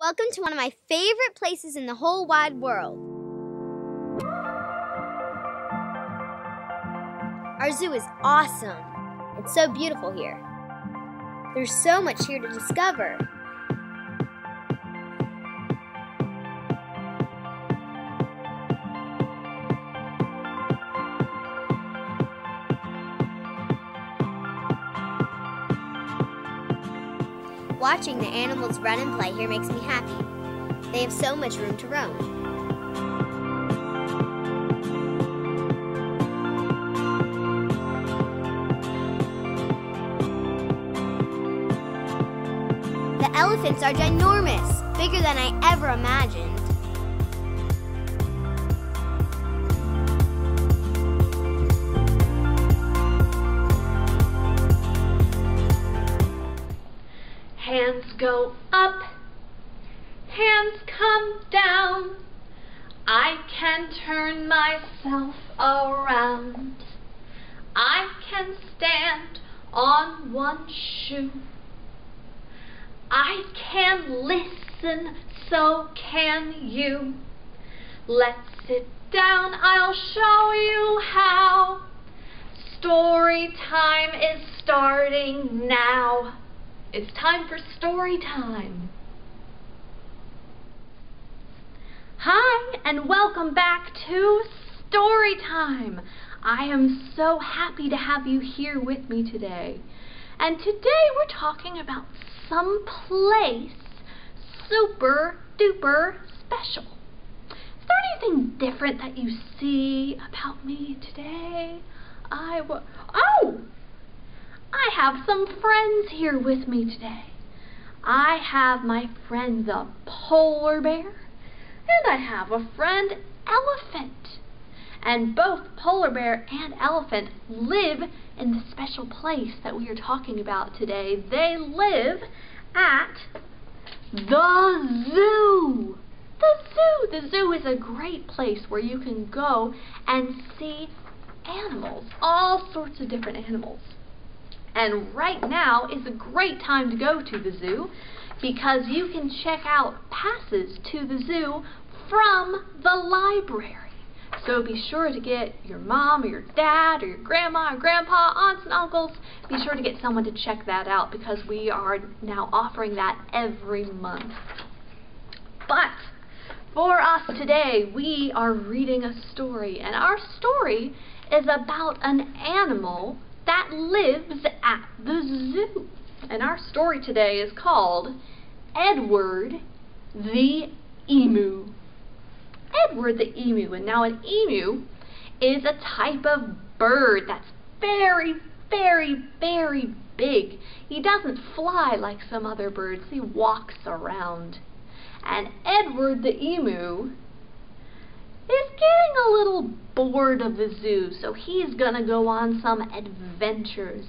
Welcome to one of my favorite places in the whole wide world. Our zoo is awesome. It's so beautiful here. There's so much here to discover. Watching the animals run and play here makes me happy. They have so much room to roam. The elephants are ginormous, bigger than I ever imagined. Hands go up, hands come down. I can turn myself around. I can stand on one shoe. I can listen, so can you. Let's sit down, I'll show you how. Story time is starting now. It's time for story time. Hi, and welcome back to Storytime. I am so happy to have you here with me today. And today we're talking about some place super duper special. Is there anything different that you see about me today? I have some friends here with me today. I have my friend the polar bear, and I have a friend elephant. And both polar bear and elephant live in the special place that we are talking about today. They live at the zoo. The zoo is a great place where you can go and see animals, all sorts of different animals. And right now is a great time to go to the zoo because you can check out passes to the zoo from the library. So be sure to get your mom or your dad or your grandma or grandpa, aunts and uncles. Be sure to get someone to check that out because we are now offering that every month. But for us today, we are reading a story, and our story is about an animal that lives at the zoo. And our story today is called Edward the Emu. Edward the Emu. And now an emu is a type of bird that's very, very, very big. He doesn't fly like some other birds. He walks around. And Edward the Emu is getting a little bored of the zoo, so he's gonna go on some adventures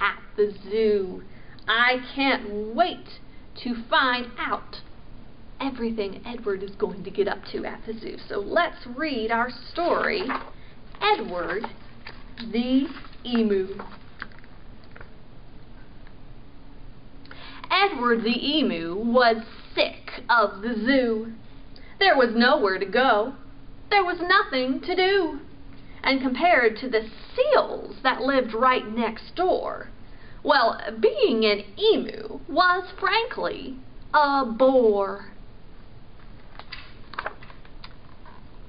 at the zoo. I can't wait to find out everything Edward is going to get up to at the zoo. So let's read our story, Edward the Emu. Edward the Emu was sick of the zoo. There was nowhere to go. There was nothing to do. And compared to the seals that lived right next door, well, being an emu was frankly a bore.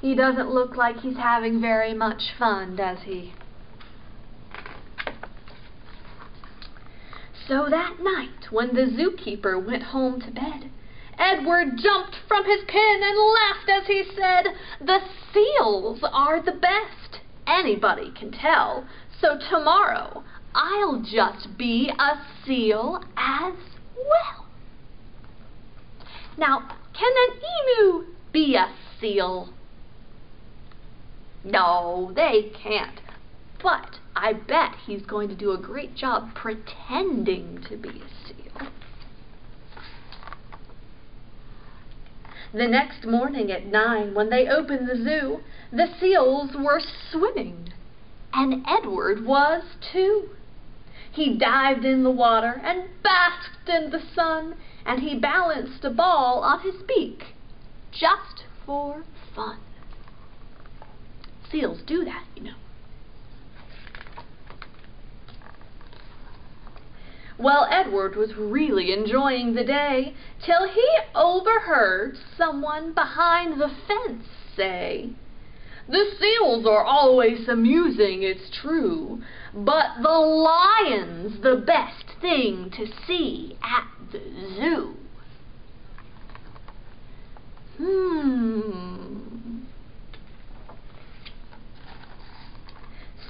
He doesn't look like he's having very much fun, does he? So that night, when the zookeeper went home to bed, Edward jumped from his pen and laughed as he said, "The seals are the best. Anybody can tell. So tomorrow, I'll just be a seal as well." Now, can an emu be a seal? No, they can't. But I bet he's going to do a great job pretending to be a seal. The next morning at 9, when they opened the zoo, the seals were swimming, and Edward was too. He dived in the water and basked in the sun, and he balanced a ball on his beak, just for fun. Seals do that, you know. Well, Edward was really enjoying the day till he overheard someone behind the fence say, "The seals are always amusing, it's true, but the lion's the best thing to see at the zoo."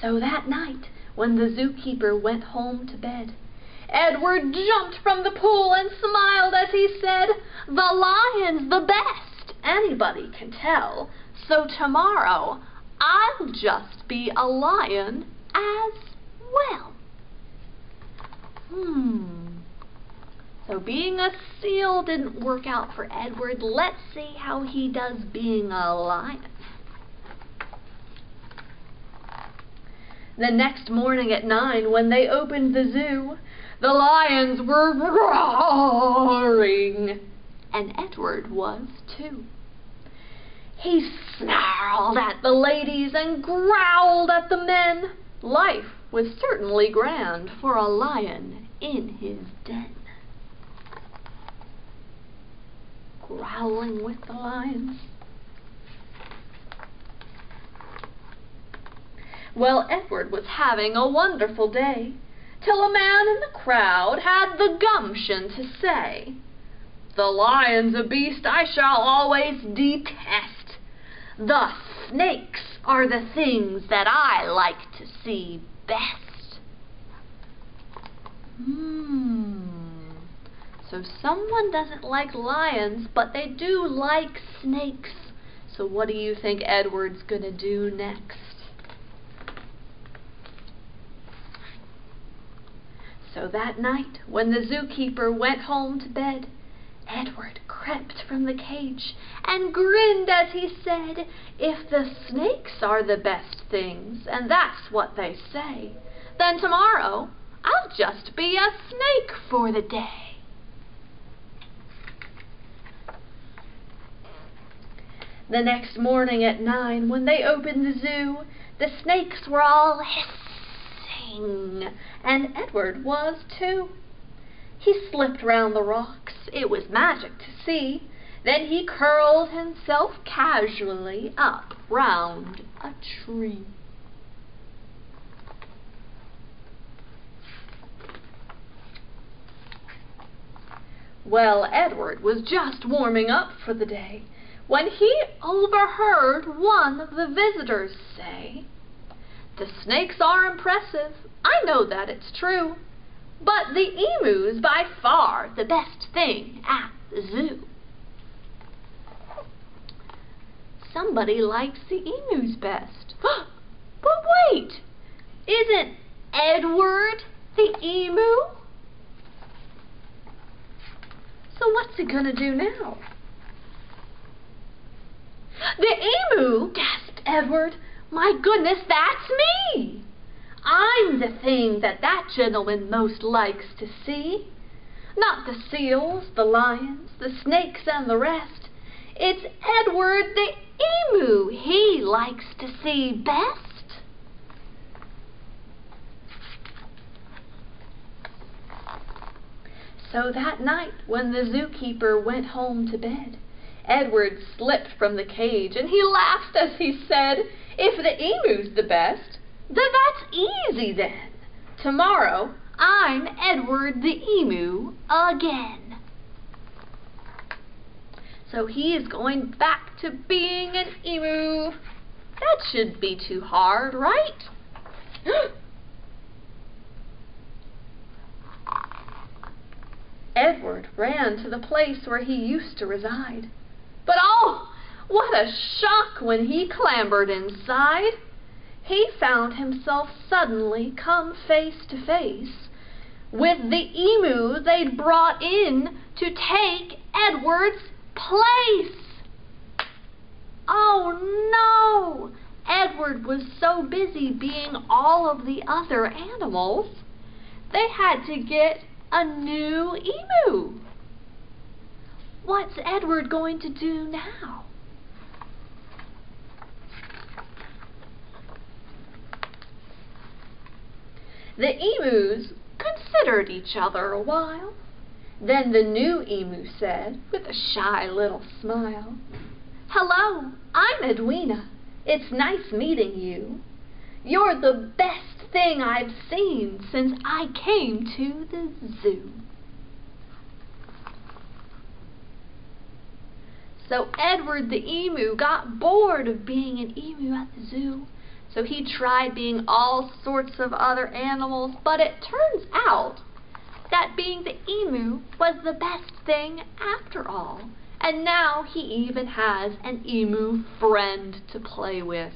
So that night, when the zookeeper went home to bed, Edward jumped from the pool and smiled as he said, "The lion's the best, anybody can tell, so tomorrow I'll just be a lion as well." So being a seal didn't work out for Edward. Let's see how he does being a lion. The next morning at 9, when they opened the zoo, the lions were roaring, and Edward was too. He snarled at the ladies and growled at the men. Life was certainly grand for a lion in his den. Growling with the lions. Well, Edward was having a wonderful day, till a man in the crowd had the gumption to say, "The lion's a beast I shall always detest. The snakes are the things that I like to see best." So someone doesn't like lions, but they do like snakes. So what do you think Edward's gonna do next? So that night, when the zookeeper went home to bed, Edward crept from the cage and grinned as he said, "If the snakes are the best things, and that's what they say, then tomorrow I'll just be a snake for the day." The next morning at 9, when they opened the zoo, the snakes were all hissing, and Edward was too. He slipped round the rocks. It was magic to see. Then he curled himself casually up round a tree. Well, Edward was just warming up for the day when he overheard one of the visitors say, "The snakes are impressive, I know that it's true, but the emu's by far the best thing at the zoo." Somebody likes the emus best. But wait, isn't Edward the emu? So what's he gonna do now? "The emu?" gasped Edward. "My goodness, that's me! I'm the thing that gentleman most likes to see. Not the seals, the lions, the snakes, and the rest. It's Edward the emu he likes to see best." So that night, when the zookeeper went home to bed, Edward slipped from the cage, and he laughed as he said, "If the emu's the best, then that's easy then. Tomorrow, I'm Edward the emu again." So he is going back to being an emu. That shouldn't be too hard, right? Edward ran to the place where he used to reside. But oh, what a shock when he clambered inside! He found himself suddenly come face to face with the emu they'd brought in to take Edward's place. Oh no! Edward was so busy being all of the other animals, they had to get a new emu. what's Edward going to do now? The emus considered each other a while. Then the new emu said, with a shy little smile, "Hello, I'm Edwina. It's nice meeting you. You're the best thing I've seen since I came to the zoo." So Edward the emu got bored of being an emu at the zoo. So he tried being all sorts of other animals, but it turns out that being the emu was the best thing after all. And now he even has an emu friend to play with.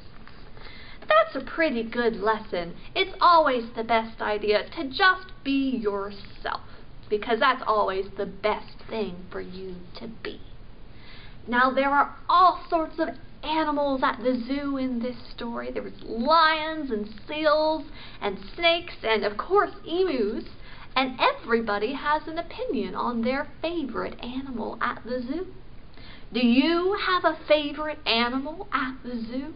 That's a pretty good lesson. It's always the best idea to just be yourself, because that's always the best thing for you to be. Now there are all sorts of animals at the zoo in this story. There was lions and seals and snakes and of course emus, and everybody has an opinion on their favorite animal at the zoo. Do you have a favorite animal at the zoo?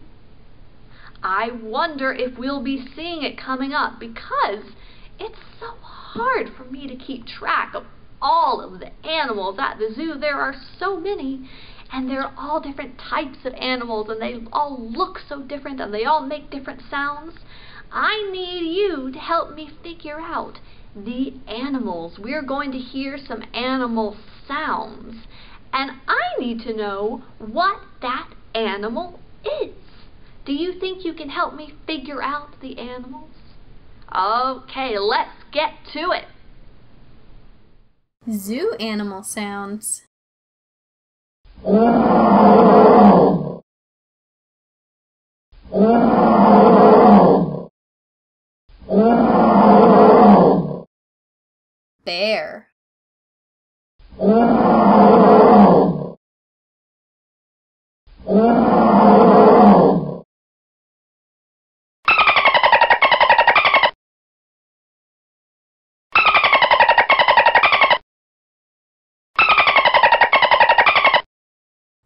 I wonder if we'll be seeing it coming up, because it's so hard for me to keep track of all of the animals at the zoo. There are so many, and they're all different types of animals, and they all look so different, and they all make different sounds. I need you to help me figure out the animals. We're going to hear some animal sounds, and I need to know what that animal is. Do you think you can help me figure out the animals? Okay, let's get to it. Zoo animal sounds. Bear.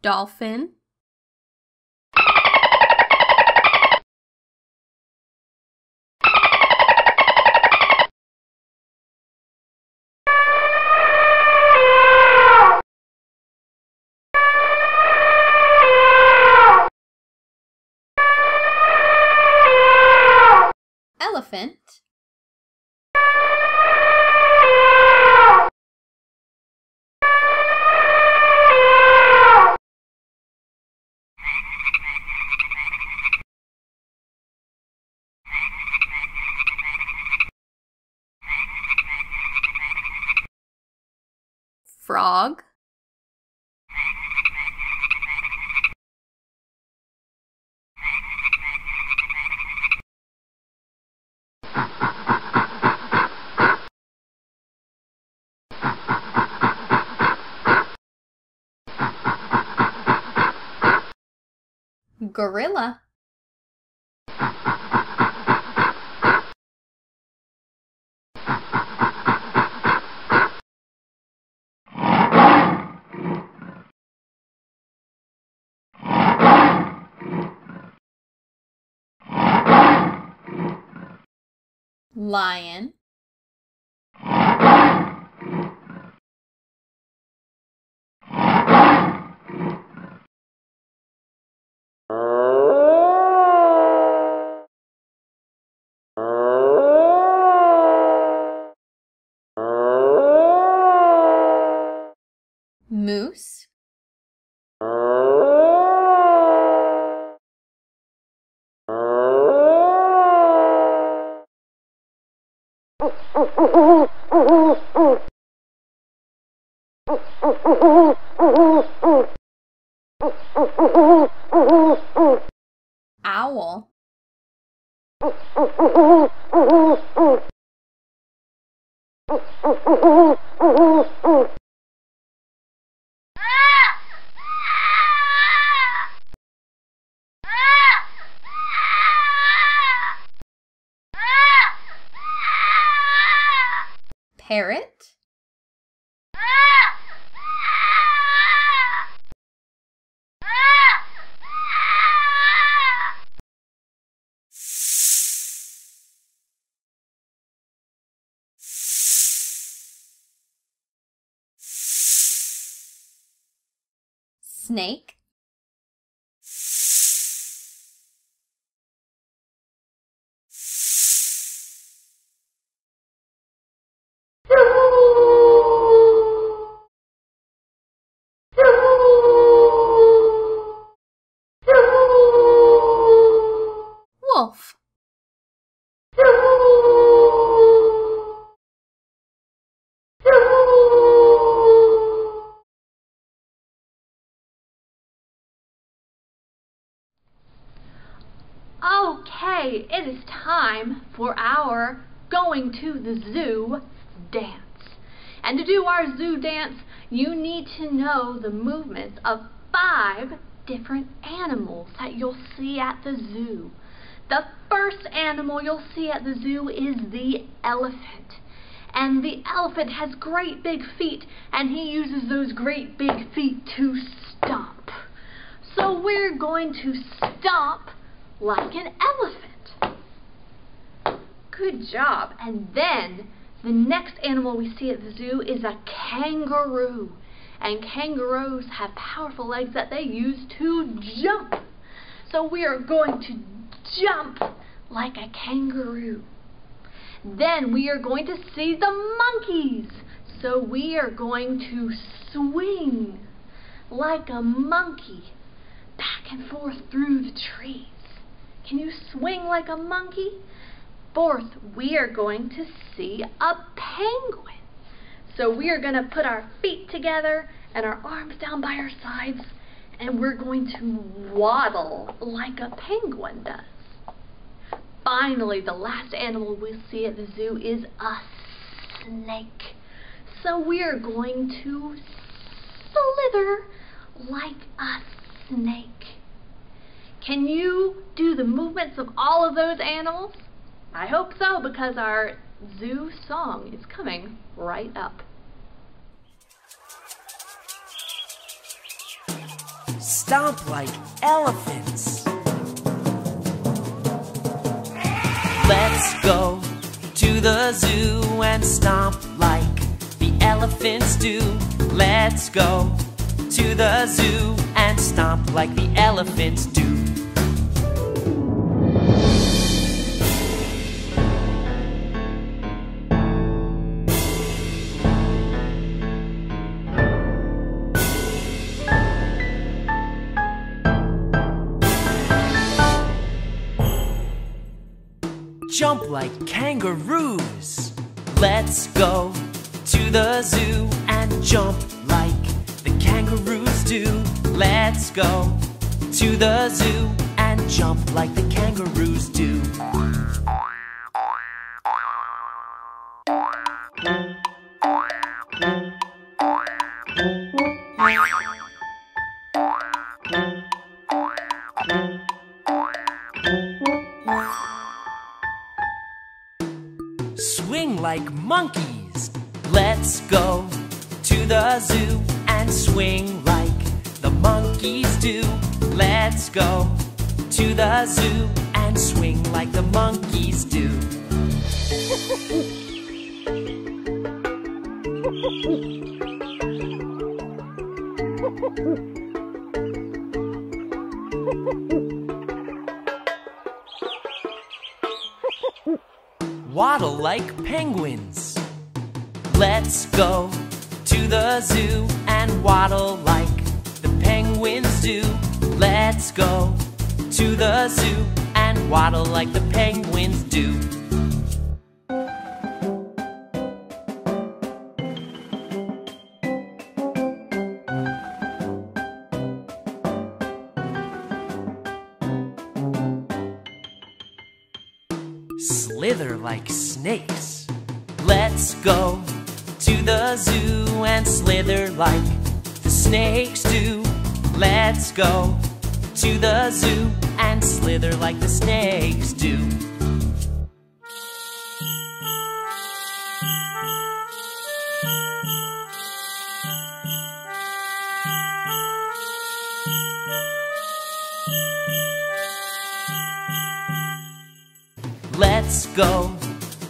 Dolphin. Elephant. Frog. Gorilla. Lion. Moose. Owl. Parrot. snake, wolf, Okay, it is time for our going to the zoo dance. And to do our zoo dance, you need to know the movements of 5 different animals that you'll see at the zoo. The first animal you'll see at the zoo is the elephant. And the elephant has great big feet, and he uses those great big feet to stomp. So we're going to stomp like an elephant. Good job. And then the next animal we see at the zoo is a kangaroo. And kangaroos have powerful legs that they use to jump. So we are going to jump like a kangaroo. Then we are going to see the monkeys. So we are going to swing like a monkey back and forth through the trees. Can you swing like a monkey? Fourth, we are going to see a penguin. So we are going to put our feet together and our arms down by our sides, and we're going to waddle like a penguin does. Finally, the last animal we'll see at the zoo is a snake. So we are going to slither like a snake. Can you do the movements of all of those animals? I hope so, because our zoo song is coming right up. Stomp like elephants. Let's go to the zoo and stomp like the elephants do. Let's go to the zoo and stomp like the elephants do. Jump like kangaroos. Let's go to the zoo and jump like the kangaroos do. Let's go to the zoo and jump like the kangaroos do. Swing like monkeys. Let's go to the zoo and swing like the monkeys do. Let's go to the zoo and swing like the monkeys do. Waddle like penguins. Let's go to the zoo and waddle like the penguins do. Let's go to the zoo and waddle like the penguins do. Slither like snakes. Let's go to the zoo and slither like the snakes do. Let's go to the zoo and slither like the snakes do. Let's go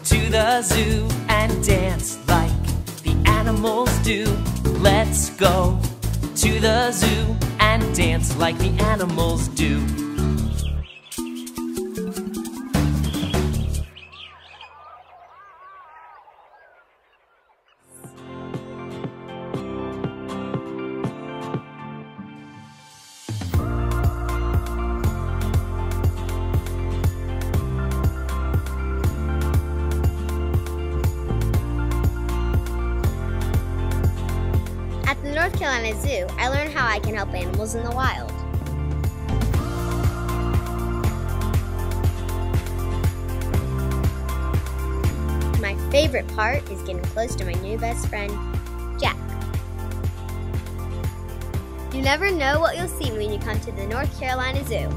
to the zoo and dance like the animals do. Let's go to the zoo and and dance like the animals do. At the North Carolina Zoo, I learned how I can help animals in the wild. My favorite part is getting close to my new best friend, Jack. You never know what you'll see when you come to the North Carolina Zoo.